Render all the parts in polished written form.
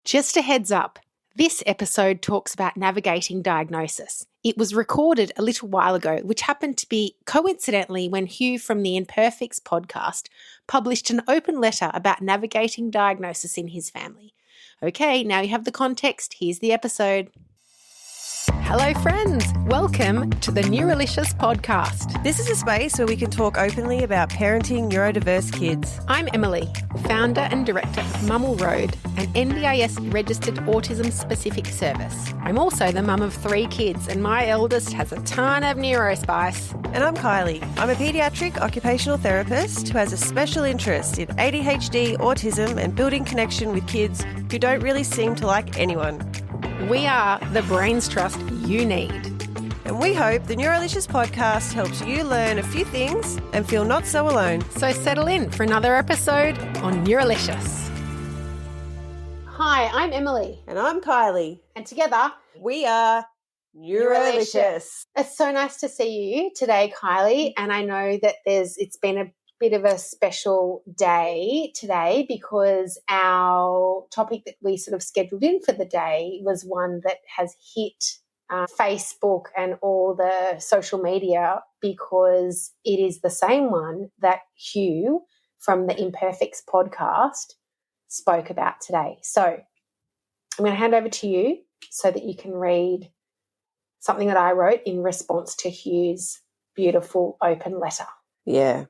Just a heads up, this episode talks about navigating diagnosis. It was recorded a little while ago, which happened to be coincidentally when Hugh from the Imperfects podcast published an open letter about navigating diagnosis in his family. Okay, now you have the context. Here's the episode. Hello, friends. Welcome to the Neurolicious podcast. This is a space where we can talk openly about parenting neurodiverse kids. I'm Emily, founder and director of Mummel Road, an NDIS-registered autism-specific service. I'm also the mum of 3 kids, and my eldest has a ton of neurospice. And I'm Kylie. I'm a paediatric occupational therapist who has a special interest in ADHD, autism, and building connection with kids who don't really seem to like anyone. We are the brains trust you need. And we hope the Neurolicious podcast helps you learn a few things and feel not so alone. So settle in for another episode on Neurolicious. Hi, I'm Emily. And I'm Kylie. And together, we are Neurolicious. It's so nice to see you today, Kylie. And I know that it's been a bit of a special day today because our topic that we sort of scheduled in for the day was one that has hit Facebook and all the social media because it is the same one that Hugh from the Imperfects podcast spoke about today. So I'm going to hand over to you so that you can read something that I wrote in response to Hugh's beautiful open letter. Yeah.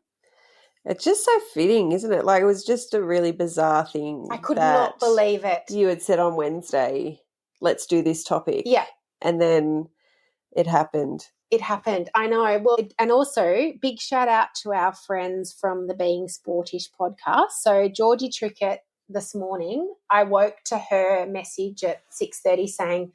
It's just so fitting, isn't it? Like, it was just a really bizarre thing. I could not believe it. You had said on Wednesday, let's do this topic. Yeah. And then it happened. It happened. I know. Well, and also big shout out to our friends from the Being Sportish podcast. So Georgie Trickett this morning, I woke to her message at 6:30 saying,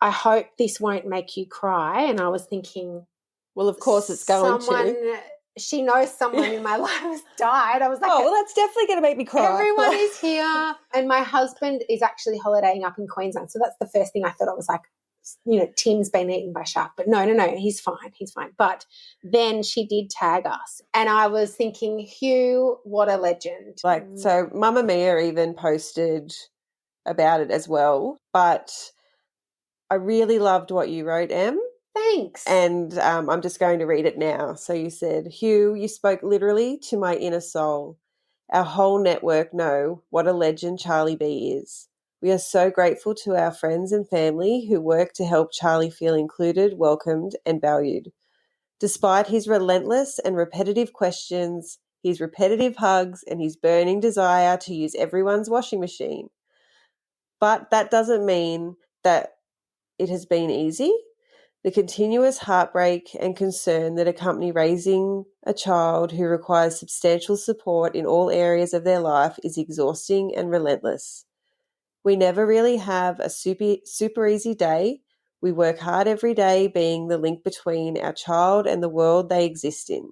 I hope this won't make you cry. And I was thinking, well, of course it's going to. She knows someone in my life has died. I was like, oh, well, that's definitely going to make me cry. Everyone is here. And my husband is actually holidaying up in Queensland. So that's the first thing I thought. I was like, Tim's been eaten by a shark. But no, he's fine. He's fine. But then she did tag us. And I was thinking, Hugh, what a legend. So Mamma Mia even posted about it as well. But I really loved what you wrote, Em. Thanks. And I'm just going to read it now. So you said, Hugh, you spoke literally to my inner soul. Our whole network know what a legend Charlie B is. We are so grateful to our friends and family who work to help Charlie feel included, welcomed, and valued. Despite his relentless and repetitive questions, his repetitive hugs, and his burning desire to use everyone's washing machine. But that doesn't mean that it has been easy. The continuous heartbreak and concern that accompany raising a child who requires substantial support in all areas of their life is exhausting and relentless. We never really have a super easy day. We work hard every day being the link between our child and the world they exist in.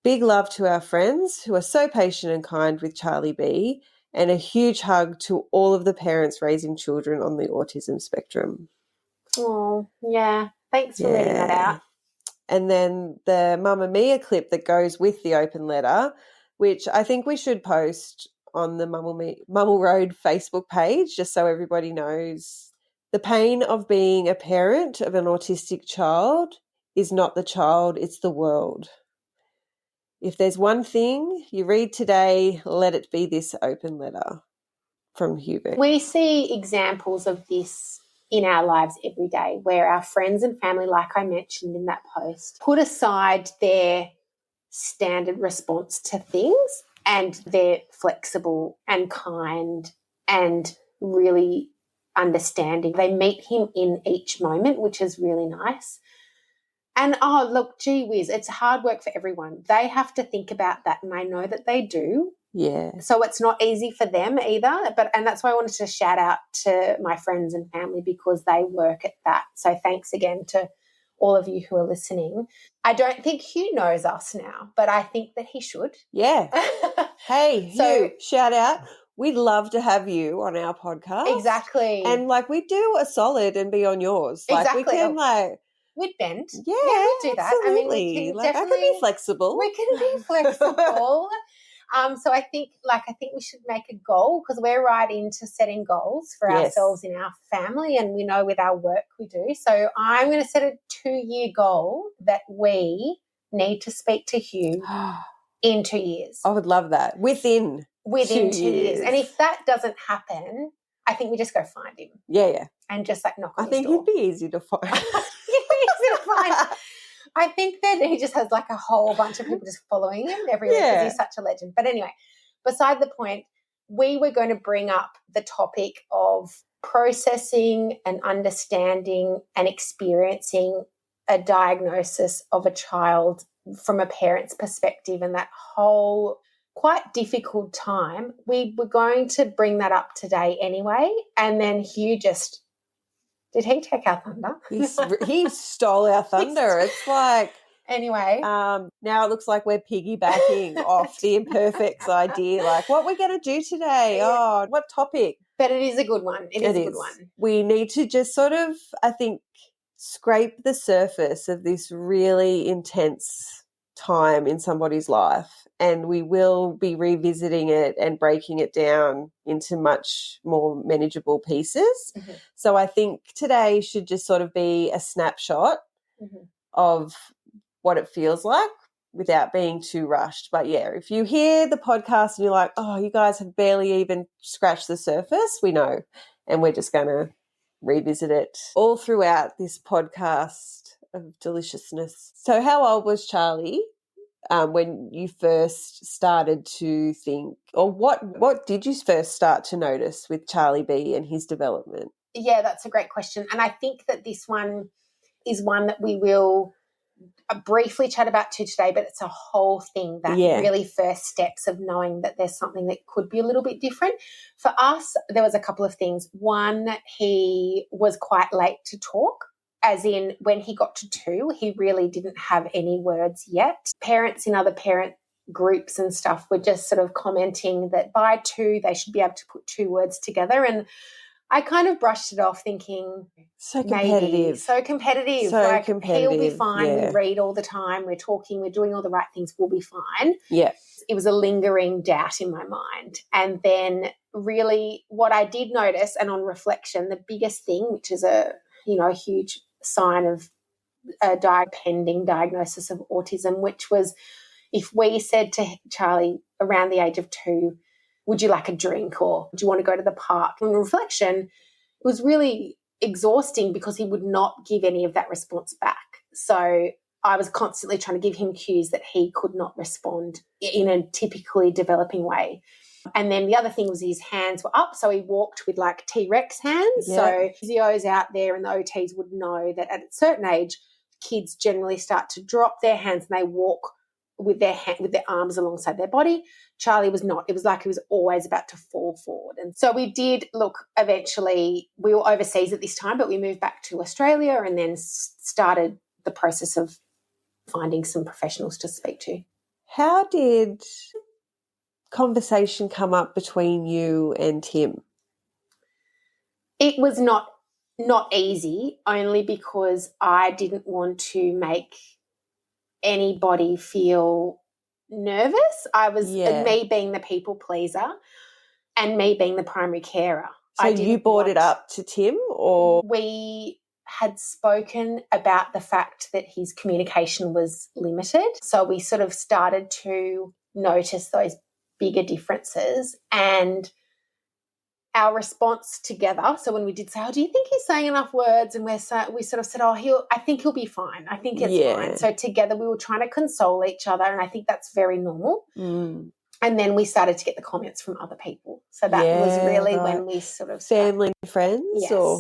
Big love to our friends who are so patient and kind with Charlie B, and a huge hug to all of the parents raising children on the autism spectrum. Oh, yeah. Thanks for reading that out. And then the Mamma Mia clip that goes with the open letter, which I think we should post on the Mummel Road Facebook page just so everybody knows. The pain of being a parent of an autistic child is not the child, it's the world. If there's one thing you read today, let it be this open letter from Hubert. We see examples of this in our lives every day where our friends and family, like I mentioned in that post, put aside their standard response to things and they're flexible and kind and really understanding. They meet him in each moment, which is really nice. And, oh, look, gee whiz, it's hard work for everyone. They have to think about that, and I know that they do. Yeah. So it's not easy for them either. And that's why I wanted to shout out to my friends and family because they work at that. So thanks again to all of you who are listening. I don't think Hugh knows us now, but I think that he should. Yeah. Hey, Hugh, shout out. We'd love to have you on our podcast. Exactly. And, we'd do a solid and be on yours. Exactly. We can, we'd bend. Yeah, we'd do that. absolutely. I mean, we can I can be flexible. We can be flexible. So I think we should make a goal, because we're right into setting goals for Yes. ourselves in our family, and we know with our work we do. So I'm going to set a 2-year goal that we need to speak to Hugh in 2 years. I would love that. Within 2 years. And if that doesn't happen, I think we just go find him. Yeah. And just like knock on I his think door. he'd be easy to find. I think that he just has like a whole bunch of people just following him everywhere because he's such a legend. But anyway, beside the point, we were going to bring up the topic of processing and understanding and experiencing a diagnosis of a child from a parent's perspective, and that whole quite difficult time. We were going to bring that up today anyway, and then Hugh just... Did he take our thunder? He stole our thunder. It's like... Anyway. Now it looks like we're piggybacking off the Imperfects idea. Like, what we're going to do today? Oh, what topic? But it is a good one. It is a good one. We need to just sort of, I think, scrape the surface of this really intense time in somebody's life, and we will be revisiting it and breaking it down into much more manageable pieces. Mm-hmm. So I think today should just sort of be a snapshot of what it feels like without being too rushed. But yeah, if you hear the podcast and you're like, oh, you guys have barely even scratched the surface, we know. And we're just going to revisit it all throughout this podcast of deliciousness. So how old was Charlie when you first started to think, or what did you first start to notice with Charlie B and his development? Yeah, that's a great question. And I think that this one is one that we will briefly chat about too today, but it's a whole thing, that really first steps of knowing that there's something that could be a little bit different. For us, there was a couple of things. One, he was quite late to talk, as in when he got to 2, he really didn't have any words yet. Parents in other parent groups and stuff were just sort of commenting that by 2 they should be able to put 2 words together, and I kind of brushed it off thinking, so competitive. Maybe. So competitive. He'll be fine. We read all the time. We're talking. We're doing all the right things. We'll be fine. Yeah. It was a lingering doubt in my mind. And then really what I did notice, and on reflection, the biggest thing, which is a huge sign of a pending diagnosis of autism, which was if we said to Charlie around the age of 2, would you like a drink, or do you want to go to the park? On reflection, it was really exhausting because he would not give any of that response back. So I was constantly trying to give him cues that he could not respond in a typically developing way. And then the other thing was his hands were up, so he walked with like T-Rex hands. Yeah. So physios out there and the OTs would know that at a certain age, kids generally start to drop their hands and they walk with their arms alongside their body. Charlie was not. It was like he was always about to fall forward. And so we did look, eventually, we were overseas at this time, but we moved back to Australia and then started the process of finding some professionals to speak to. How did conversation come up between you and Tim? It was not easy, only because I didn't want to make anybody feel nervous. I was me being the people pleaser and me being the primary carer. So you brought it up to Tim, or? We had spoken about the fact that his communication was limited. So we sort of started to notice those bigger differences, and our response together. So when we did say, do you think he's saying enough words? And we sort of said, I think he'll be fine. I think it's fine. So together we were trying to console each other, and I think that's very normal. Mm. And then we started to get the comments from other people. So that was really when we sort of family and friends.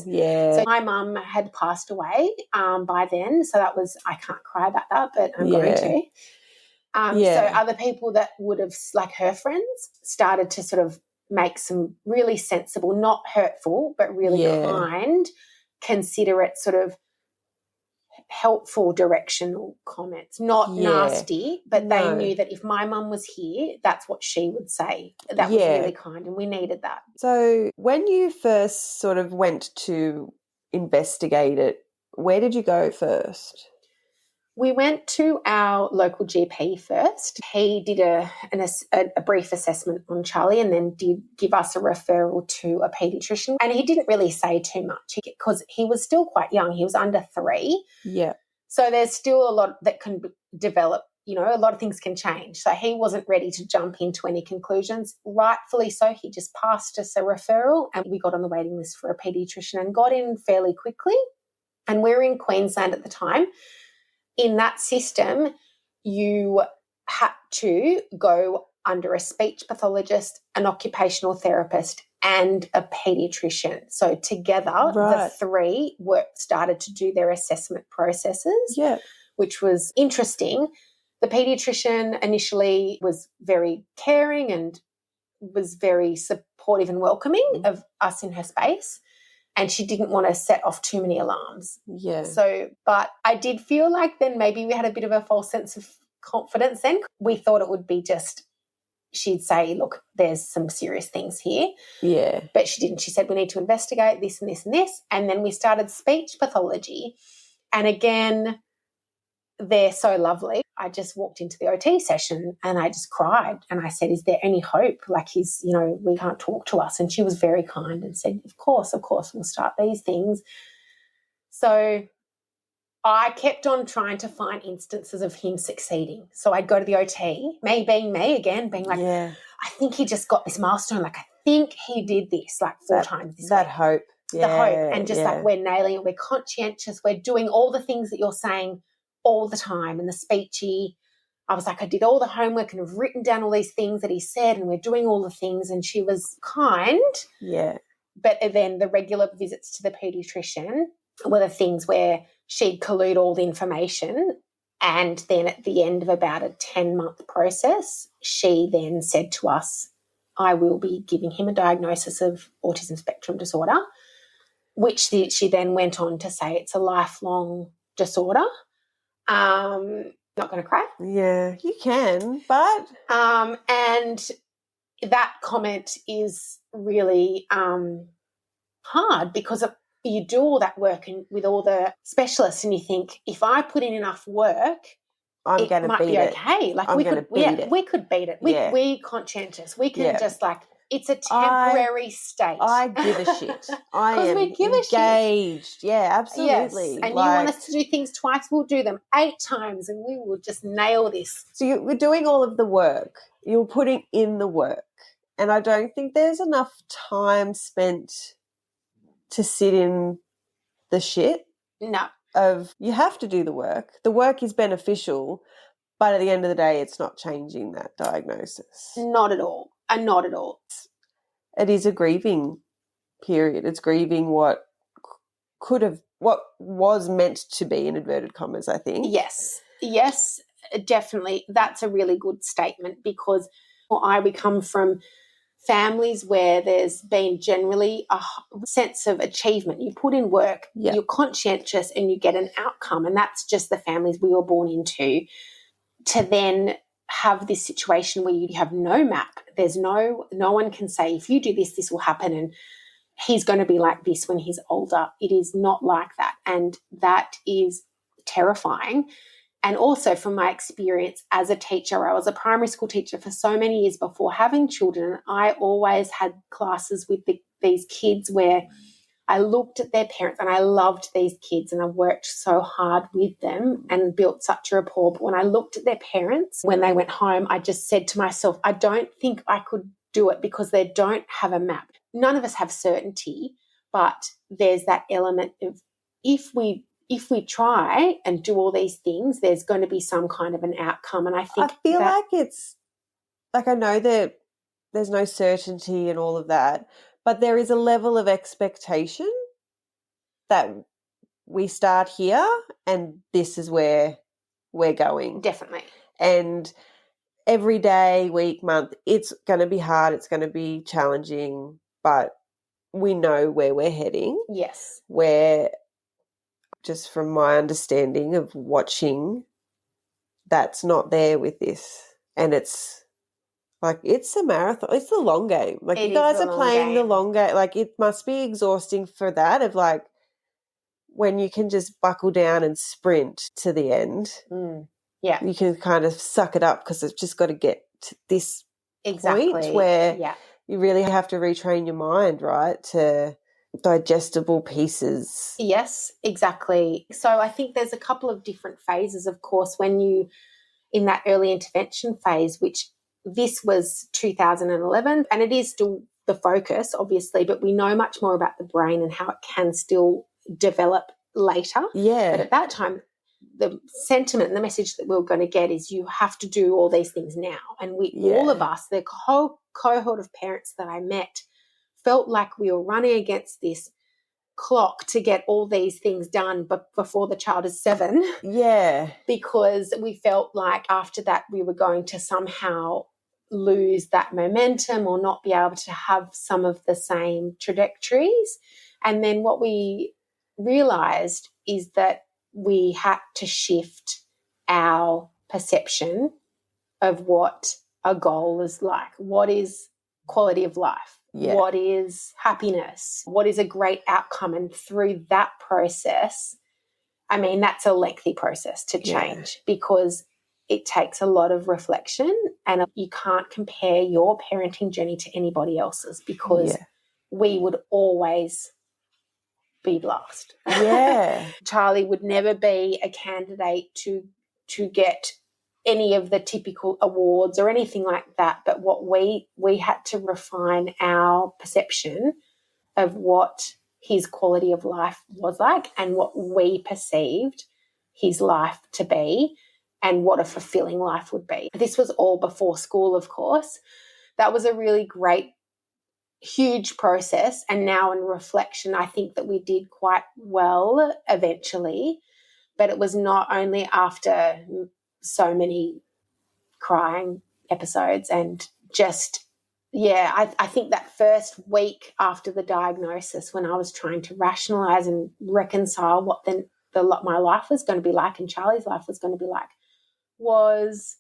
Yes. So my mum had passed away by then. So that was, I can't cry about that, but I'm going to. So other people that would have, like her friends, started to sort of make some really sensible, not hurtful, but really kind, considerate, sort of helpful directional comments. Not nasty, but they knew that if my mum was here, that's what she would say. That was really kind, and we needed that. So when you first sort of went to investigate it, where did you go first? We went to our local GP first. He did a brief assessment on Charlie and then did give us a referral to a paediatrician. And he didn't really say too much because he was still quite young. He was under 3. Yeah. So there's still a lot that can develop. You know, a lot of things can change. So he wasn't ready to jump into any conclusions. Rightfully so. He just passed us a referral and we got on the waiting list for a paediatrician and got in fairly quickly. And we're in Queensland at the time. In that system, you had to go under a speech pathologist, an occupational therapist, and a paediatrician. So together, the 3 started to do their assessment processes, which was interesting. The paediatrician initially was very caring and was very supportive and welcoming of us in her space. And she didn't want to set off too many alarms. Yeah. So, but I did feel like then maybe we had a bit of a false sense of confidence then. We thought it would be just, she'd say, look, there's some serious things here. Yeah. But she didn't. She said, we need to investigate this and this and this. And then we started speech pathology. And again, they're so lovely. I just walked into the OT session and I just cried and I said, is there any hope? Like he's, you know, we can't talk to us. And she was very kind and said, of course, we'll start these things. So I kept on trying to find instances of him succeeding. So I'd go to the OT, me being me again, being like, I think he just got this milestone. Like I think he did this like 4 times this that week. Hope. The hope. And just like we're nailing it. We're conscientious. We're doing all the things that you're saying all the time. And the speechy, I was like, I did all the homework and have written down all these things that he said and we're doing all the things. And she was kind. Yeah. But then the regular visits to the paediatrician were the things where she'd collate all the information. And then at the end of about a 10-month process, she then said to us, I will be giving him a diagnosis of autism spectrum disorder, which she then went on to say it's a lifelong disorder. Not going to cry. Yeah, you can, but and that comment is really hard because you do all that work and with all the specialists, and you think if I put in enough work, I'm going to beat it. Okay, like I'm we going could, to beat it. we could beat it. We conscientious. We can just like. It's a temporary state. I give a shit. I am we give engaged. A shit. Yeah, absolutely. Yes. And you want us to do things twice, we'll do them 8 times and we will just nail this. So we're doing all of the work. You're putting in the work. And I don't think there's enough time spent to sit in the shit. No. You have to do the work. The work is beneficial, but at the end of the day, it's not changing that diagnosis. Not at all. And not at all. It is a grieving period. It's grieving what was meant to be, in inverted commas, I think. Yes, definitely. That's a really good statement because we come from families where there's been generally a sense of achievement. You put in work, you're conscientious and you get an outcome, and that's just the families we were born into. To then have this situation where you have no map, there's no one can say if you do this, this will happen and he's going to be like this when he's older. It is not like that, and that is terrifying. And also from my experience as a teacher, I was a primary school teacher for so many years before having children. I always had classes with these kids where I looked at their parents and I loved these kids and I worked so hard with them and built such a rapport. But when I looked at their parents, when they went home, I just said to myself, I don't think I could do it because they don't have a map. None of us have certainty, but there's that element of if we try and do all these things, there's going to be some kind of an outcome. And I feel like it's like, I know that there's no certainty and all of that, but there is a level of expectation that we start here and this is where we're going. Definitely. And every day, week, month, it's going to be hard, it's going to be challenging, but we know where we're heading. Yes. Where, just from my understanding of watching, that's not there with this. And it's like, it's a marathon. It's the long game. Like, you guys are playing the long game. Like, it must be exhausting for that of like, when you can just buckle down and sprint to the end. Yeah. You can kind of suck it up because it's just got to get to this point where you really have to retrain your mind, right, to digestible pieces. Yes, exactly. So I think there's a couple of different phases, of course, when you in that early intervention phase, which this was 2011, and it is still the focus, obviously, but we know much more about the brain and how it can still develop later. Yeah. But at that time, the sentiment and the message that we were going to get is you have to do all these things now. And all of us, the whole cohort of parents that I met, felt like we were running against this clock to get all these things done before the child is 7. Yeah. Because we felt like after that we were going to somehow lose that momentum or not be able to have some of the same trajectories. And then what we realized is that we had to shift our perception of what a goal is like. What is quality of life? Yeah. What is happiness? What is a great outcome? And through that process, I mean, that's a lengthy process to change because it takes a lot of reflection, and you can't compare your parenting journey to anybody else's because we would always be last. Yeah. Charlie would never be a candidate to get any of the typical awards or anything like that. But what we had to refine our perception of what his quality of life was like and what we perceived his life to be and what a fulfilling life would be. This was all before school, of course. That was a really great, huge process. And now in reflection, I think that we did quite well eventually, but it was not only after so many crying episodes and just I think that first week after the diagnosis, when I was trying to rationalize and reconcile what my life was going to be like and Charlie's life was going to be like, was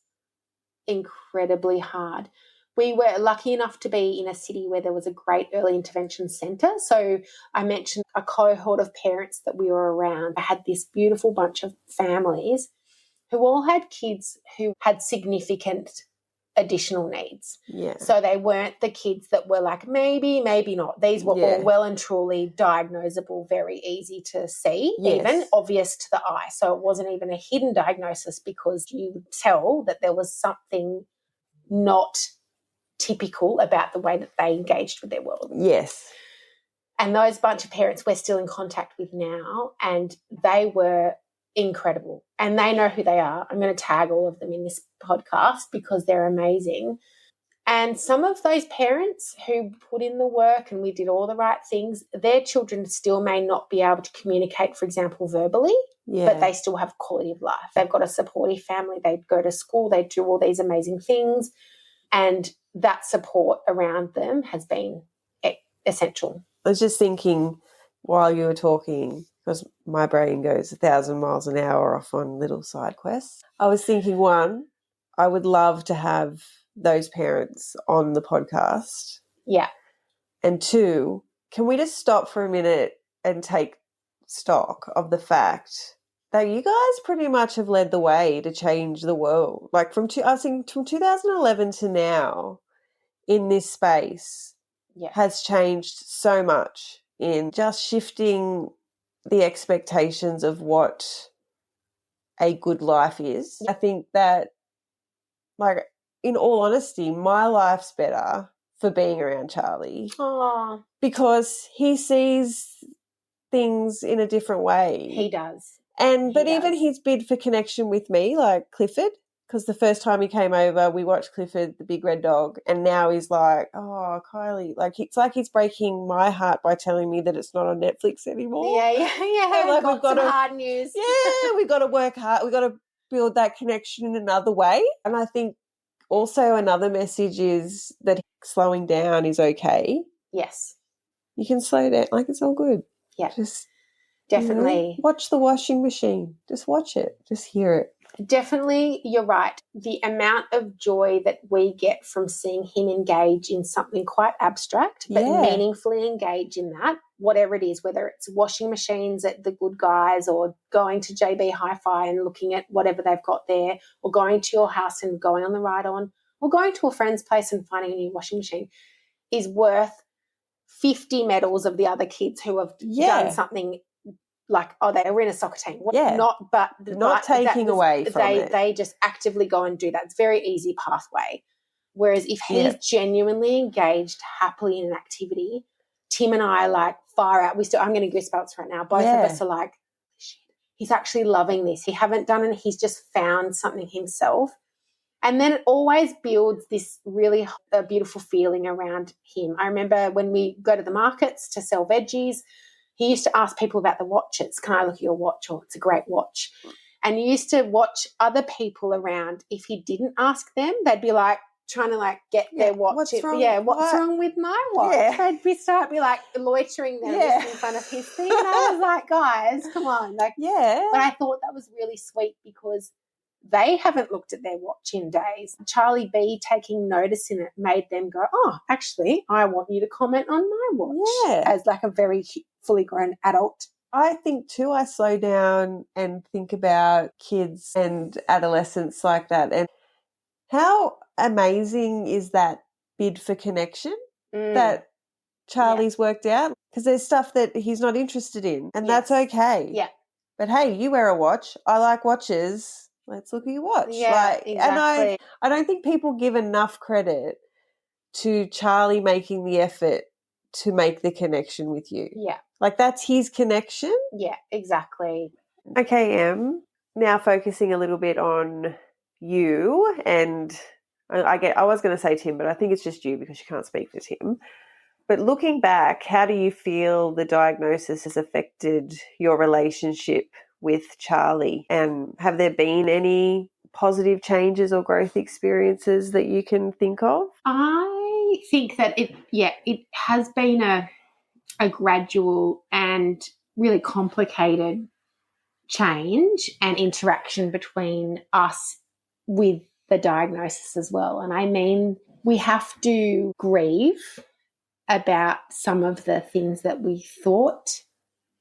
incredibly hard. We were lucky enough to be in a city where there was a great early intervention centre. So I mentioned a cohort of parents that we were around. I had this beautiful bunch of families who all had kids who had significant additional needs. Yeah. So they weren't the kids that were like, maybe, maybe not. These were all well and truly diagnosable, very easy to see, even obvious to the eye. So it wasn't even a hidden diagnosis because you would tell that there was something not typical about the way that they engaged with their world. Yes. And those bunch of parents we're still in contact with now, and they were incredible, and they know who they are. I'm going to tag all of them in this podcast because they're amazing. And some of those parents who put in the work and we did all the right things, their children still may not be able to communicate, for example, verbally, but they still have quality of life. They've got a supportive family. They go to school. They do all these amazing things, and that support around them has been essential. I was just thinking while you were talking, because my brain goes 1,000 miles an hour off on little side quests. I was thinking, one, I would love to have those parents on the podcast. Yeah. And two, can we just stop for a minute and take stock of the fact that you guys pretty much have led the way to change the world? Like from 2011 to now in this space has changed so much in just shifting the expectations of what a good life is. I think that, like, in all honesty, my life's better for being around Charlie. Aww. Because he sees things in a different way. He does. But even his bid for connection with me, like Clifford, because the first time he came over, we watched Clifford, the big red dog, and now he's like, oh, Kylie. Like, it's like he's breaking my heart by telling me that it's not on Netflix anymore. Yeah. Like, we've got some hard news. Yeah, we've got to work hard. We've got to build that connection in another way. And I think also another message is that slowing down is okay. Yes. You can slow down. Like, it's all good. Yeah. definitely. Watch the washing machine. Just watch it. Just hear it. Definitely, you're right. The amount of joy that we get from seeing him engage in something quite abstract, but meaningfully engage in that, whatever it is, whether it's washing machines at the Good Guys or going to JB Hi-Fi and looking at whatever they've got there, or going to your house and going on the ride-on, or going to a friend's place and finding a new washing machine, is worth 50 medals of the other kids who have done something like, oh, they were in a soccer team. Not taking away from it. They just actively go and do that. It's a very easy pathway. Whereas if he's genuinely engaged happily in an activity, Tim and I are like far out. I'm getting goosebumps right now. Both of us are like, shit, he's actually loving this. He haven't done it. He's just found something himself. And then it always builds this really beautiful feeling around him. I remember when we go to the markets to sell veggies, he used to ask people about the watches. Can I look at your watch? Or it's a great watch. And he used to watch other people around. If he didn't ask them, they'd be like trying to like get their watch. What's wrong? What's wrong with my watch? Yeah. They'd be like loitering there just in front of his thing. And I was like, guys, come on. But I thought that was really sweet because they haven't looked at their watch in days. Charlie B taking notice in it made them go, oh, actually, I want you to comment on my watch as like a very fully grown adult. I think too, I slow down and think about kids and adolescents like that. And how amazing is that bid for connection that Charlie's worked out? Because there's stuff that he's not interested in, and that's okay. Yeah. But hey, you wear a watch. I like watches. Let's look at your watch. Yeah, exactly. And I don't think people give enough credit to Charlie making the effort to make the connection with you. Yeah. Like that's his connection. Yeah, exactly. Okay, Em, now focusing a little bit on you, and I was going to say Tim, but I think it's just you because you can't speak for Tim. But looking back, how do you feel the diagnosis has affected your relationship with Charlie? And have there been any positive changes or growth experiences that you can think of? I think that it has been a gradual and really complicated change and interaction between us with the diagnosis as well. And I mean, we have to grieve about some of the things that we thought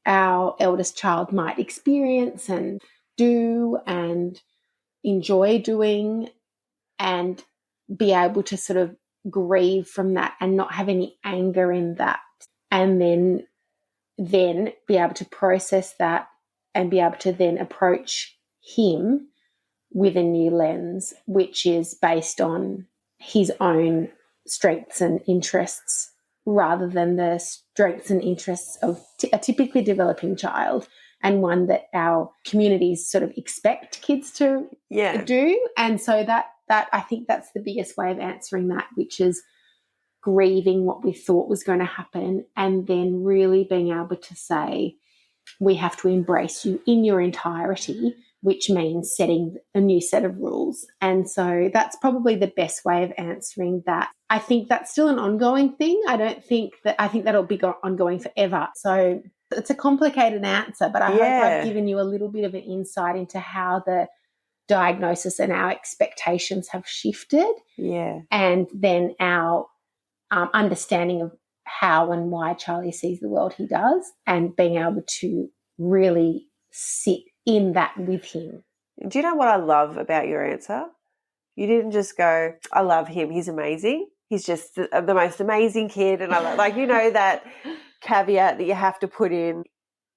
our eldest child might experience and do and enjoy doing, and be able to sort of grieve from that and not have any anger in that, and then be able to process that and be able to then approach him with a new lens, which is based on his own strengths and interests rather than the strengths and interests of a typically developing child, and one that our communities sort of expect kids to do. And so that I think that's the biggest way of answering that, which is grieving what we thought was going to happen and then really being able to say, we have to embrace you in your entirety, which means setting a new set of rules. And so that's probably the best way of answering that. I think that's still an ongoing thing. I think that'll be ongoing forever. So it's a complicated answer, but I hope I've given you a little bit of an insight into how the diagnosis and our expectations have shifted. Yeah. And then our understanding of how and why Charlie sees the world he does, and being able to really sit in that with him. Do you know what I love about your answer? You didn't just go, I love him, he's amazing. He's just the most amazing kid. And I like, that caveat that you have to put in.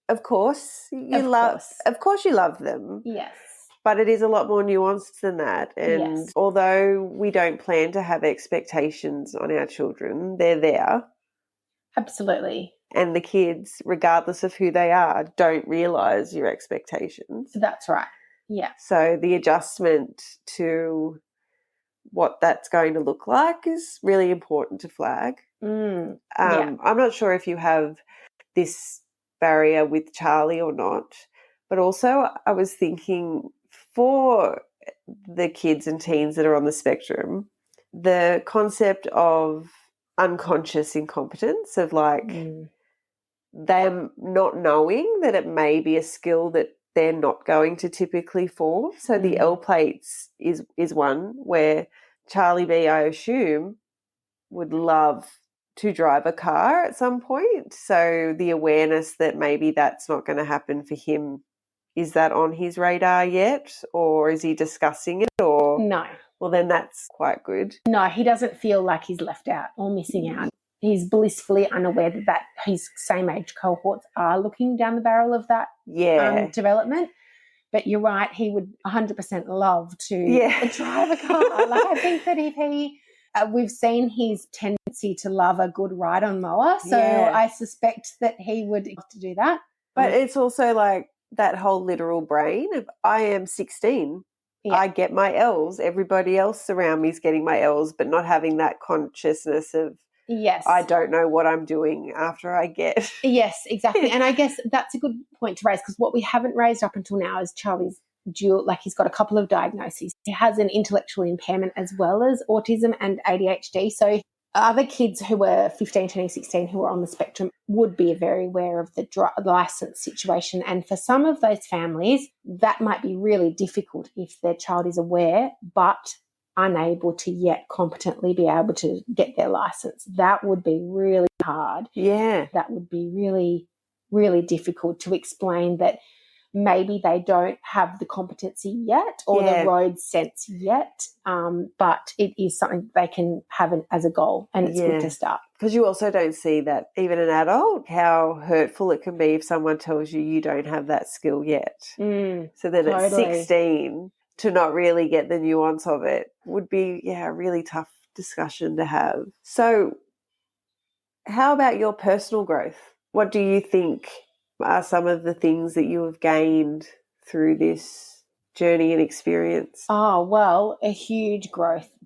Of course you love them. Yes. But it is a lot more nuanced than that. And although we don't plan to have expectations on our children, they're there. Absolutely. And the kids, regardless of who they are, don't realise your expectations. That's right. Yeah. So the adjustment to what that's going to look like is really important to flag. I'm not sure if you have this barrier with Charlie or not, but also I was thinking for the kids and teens that are on the spectrum, the concept of unconscious incompetence of like them not knowing that it may be a skill that they're not going to typically form. So the L plates is one where Charlie B, I assume, would love to drive a car at some point. So the awareness that maybe that's not going to happen for him, is that on his radar yet, or is he discussing it? Or No. Well, then that's quite good. No, he doesn't feel like he's left out or missing out. He's blissfully unaware that his same age cohorts are looking down the barrel of that development. But you're right, he would 100% love to drive a car. Like, I think that if he, we've seen his tendency to love a good ride on mower, so I suspect that he would love to do that. But it's also like that whole literal brain of, I am 16. I get my L's. Everybody else around me is getting my L's, but not having that consciousness of, I don't know what I'm doing after I get. Yes, exactly. And I guess that's a good point to raise, because what we haven't raised up until now is Charlie's dual, like, he's got a couple of diagnoses. He has an intellectual impairment as well as autism and ADHD. So other kids who were 15, turning 16 who were on the spectrum would be very aware of the license situation. And for some of those families, that might be really difficult if their child is aware but unable to yet competently be able to get their license. That would be really hard. Yeah. That would be really, really difficult to explain that maybe they don't have the competency yet or the road sense yet, but it is something they can have as a goal, and it's good to start. Because you also don't see that, even an adult, how hurtful it can be if someone tells you you don't have that skill yet. So then at 16, to not really get the nuance of it would be, a really tough discussion to have. So how about your personal growth? What do you think are some of the things that you have gained through this journey and experience? Oh, well, a huge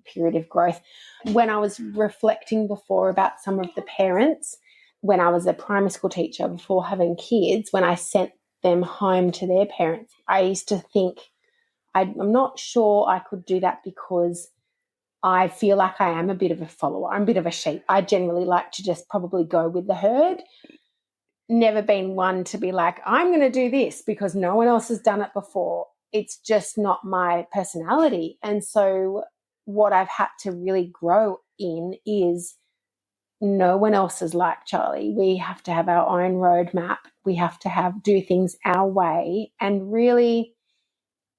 period of growth. When I was reflecting before about some of the parents, when I was a primary school teacher before having kids, when I sent them home to their parents, I used to think, I'm not sure I could do that because I feel like I am a bit of a follower. I'm a bit of a sheep. I generally like to just probably go with the herd. Never been one to be like, I'm going to do this because no one else has done it before. It's just not my personality. And so what I've had to really grow in is no one else is like Charlie. We have to have our own roadmap. We have to do things our way and really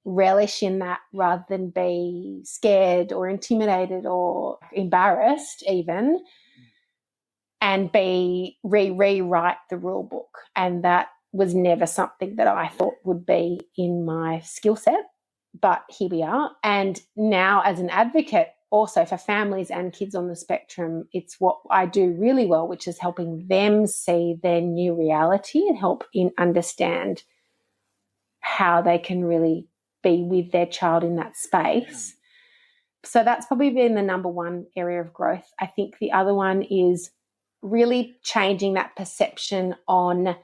relish in that rather than be scared or intimidated or embarrassed even, and rewrite the rule book. And that was never something that I thought would be in my skill set, but here we are. And now as an advocate also for families and kids on the spectrum, it's what I do really well, which is helping them see their new reality and help understand how they can really be with their child in that space. So that's probably been the number one area of growth. I think the other one is really changing that perception on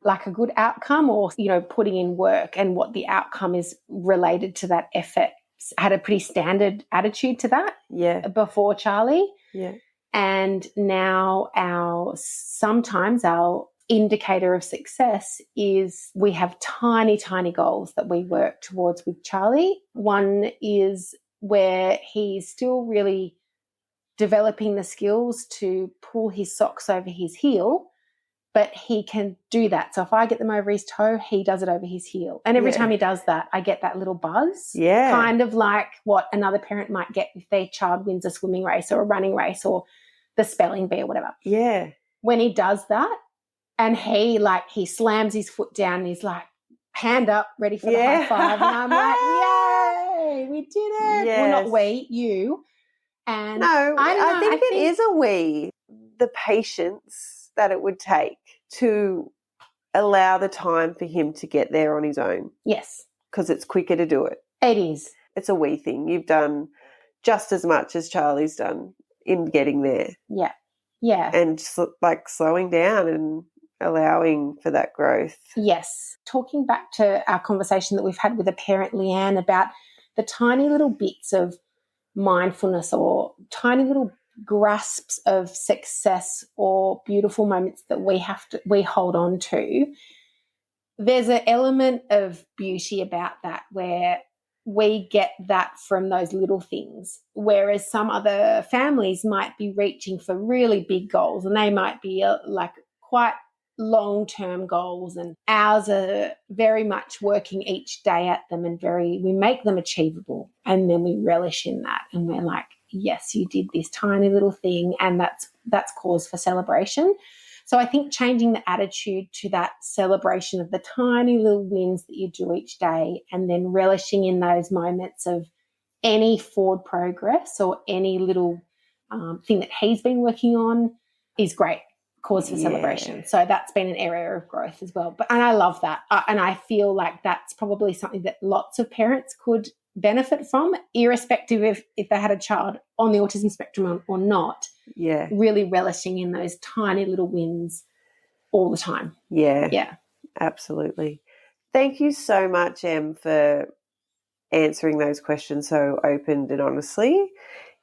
like a good outcome, or, putting in work and what the outcome is related to that effort. I had a pretty standard attitude to that before Charlie. Yeah. And now sometimes our indicator of success is we have tiny, tiny goals that we work towards with Charlie. One is where he's still really developing the skills to pull his socks over his heel, but he can do that. So if I get them over his toe, he does it over his heel. And every time he does that, I get that little buzz. Yeah. Kind of like what another parent might get if their child wins a swimming race or a running race or the spelling bee or whatever. Yeah. When he does that and he slams his foot down and he's like, hand up, ready for the high five. And I'm like, yay, we did it. Yes. Well, not we, you. And no, I think it is a we. The patience that it would take to allow the time for him to get there on his own. Yes. Because it's quicker to do it. It is. It's a we thing. You've done just as much as Charlie's done in getting there. Yeah. Yeah. And slowing down and allowing for that growth. Yes. Talking back to our conversation that we've had with a parent, Leanne, about the tiny little bits of mindfulness or tiny little grasps of success or beautiful moments that we hold on to, there's an element of beauty about that where we get that from those little things, whereas some other families might be reaching for really big goals, and they might be like quite long-term goals, and ours are very much working each day at them, and we make them achievable, and then we relish in that, and we're like, yes, you did this tiny little thing, and that's cause for celebration. So I think changing the attitude to that celebration of the tiny little wins that you do each day, and then relishing in those moments of any forward progress or any little thing that he's been working on is great cause for celebration. So that's been an area of growth as well. And I love that. And I feel like that's probably something that lots of parents could benefit from, irrespective of if they had a child on the autism spectrum or not. Yeah. Really relishing in those tiny little wins all the time. Yeah. Yeah. Absolutely. Thank you so much, Em, for answering those questions so open and honestly.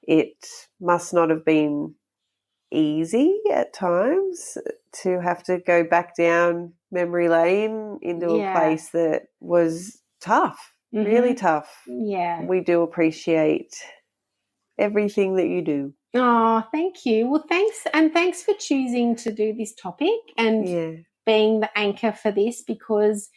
It must not have been easy at times to have to go back down memory lane into a place that was tough, really tough. Yeah. We do appreciate everything that you do. Oh, thank you. Well, thanks. And thanks for choosing to do this topic and being the anchor for this, because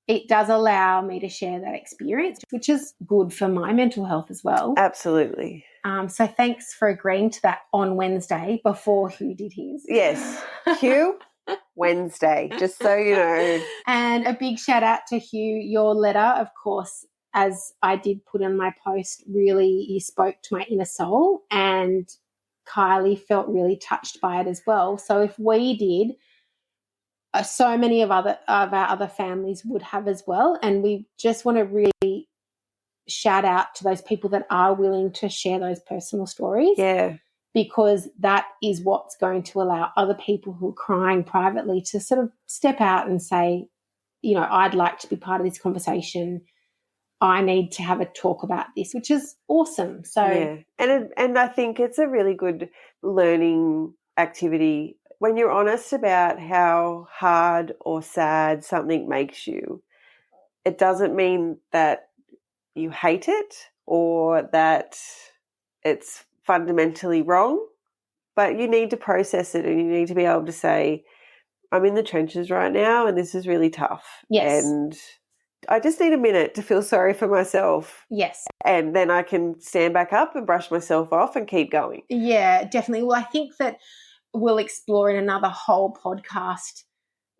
it does allow me to share that experience, which is good for my mental health as well. Absolutely. So thanks for agreeing to that on Wednesday before Hugh did his. Yes. Hugh, Wednesday, just so you know. And a big shout out to Hugh. Your letter, of course, as I did put in my post, really you spoke to my inner soul, and Kylie felt really touched by it as well. So if we did, so many of our other families would have as well. And we just want to really shout out to those people that are willing to share those personal stories. Yeah. Because that is what's going to allow other people who are crying privately to sort of step out and say, you know, I'd like to be part of this conversation. I need to have a talk about this, which is awesome. So and I think it's a really good learning activity when you're honest about how hard or sad something makes you. It doesn't mean that you hate it or that it's fundamentally wrong, but you need to process it, and you need to be able to say, I'm in the trenches right now and this is really tough. Yes. And I just need a minute to feel sorry for myself. Yes. And then I can stand back up and brush myself off and keep going. Yeah, definitely. Well, I think that we'll explore in another whole podcast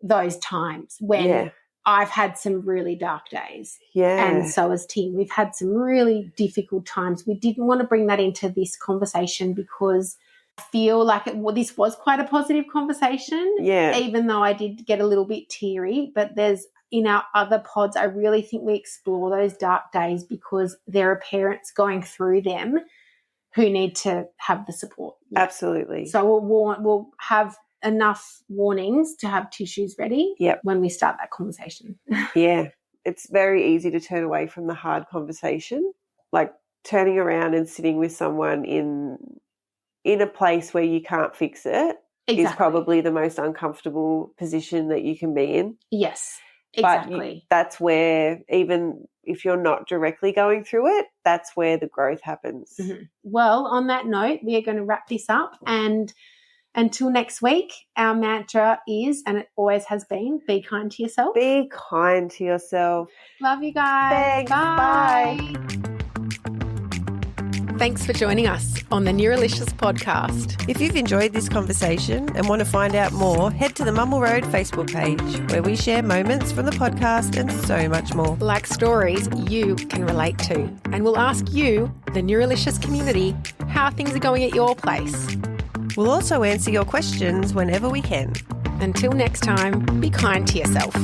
those times when I've had some really dark days. Yeah. And so has Tim. We've had some really difficult times. We didn't want to bring that into this conversation because I feel like this was quite a positive conversation. Yeah. Even though I did get a little bit teary, but in our other pods, I really think we explore those dark days because there are parents going through them who need to have the support. Yeah. Absolutely. So we'll have enough warnings to have tissues ready when we start that conversation. Yeah. It's very easy to turn away from the hard conversation, like turning around and sitting with someone in a place where you can't fix it is probably the most uncomfortable position that you can be in. Yes, exactly. But that's where, even if you're not directly going through it, that's where the growth happens. Mm-hmm. Well, on that note, we are going to wrap this up, and until next week, our mantra is, and it always has been, be kind to yourself. Be kind to yourself. Love you guys. Thanks. Bye. Thanks for joining us on the Neuralicious podcast. If you've enjoyed this conversation and want to find out more, head to the Mumble Road Facebook page, where we share moments from the podcast and so much more. Like stories you can relate to. And we'll ask you, the Neuralicious community, how things are going at your place. We'll also answer your questions whenever we can. Until next time, be kind to yourself.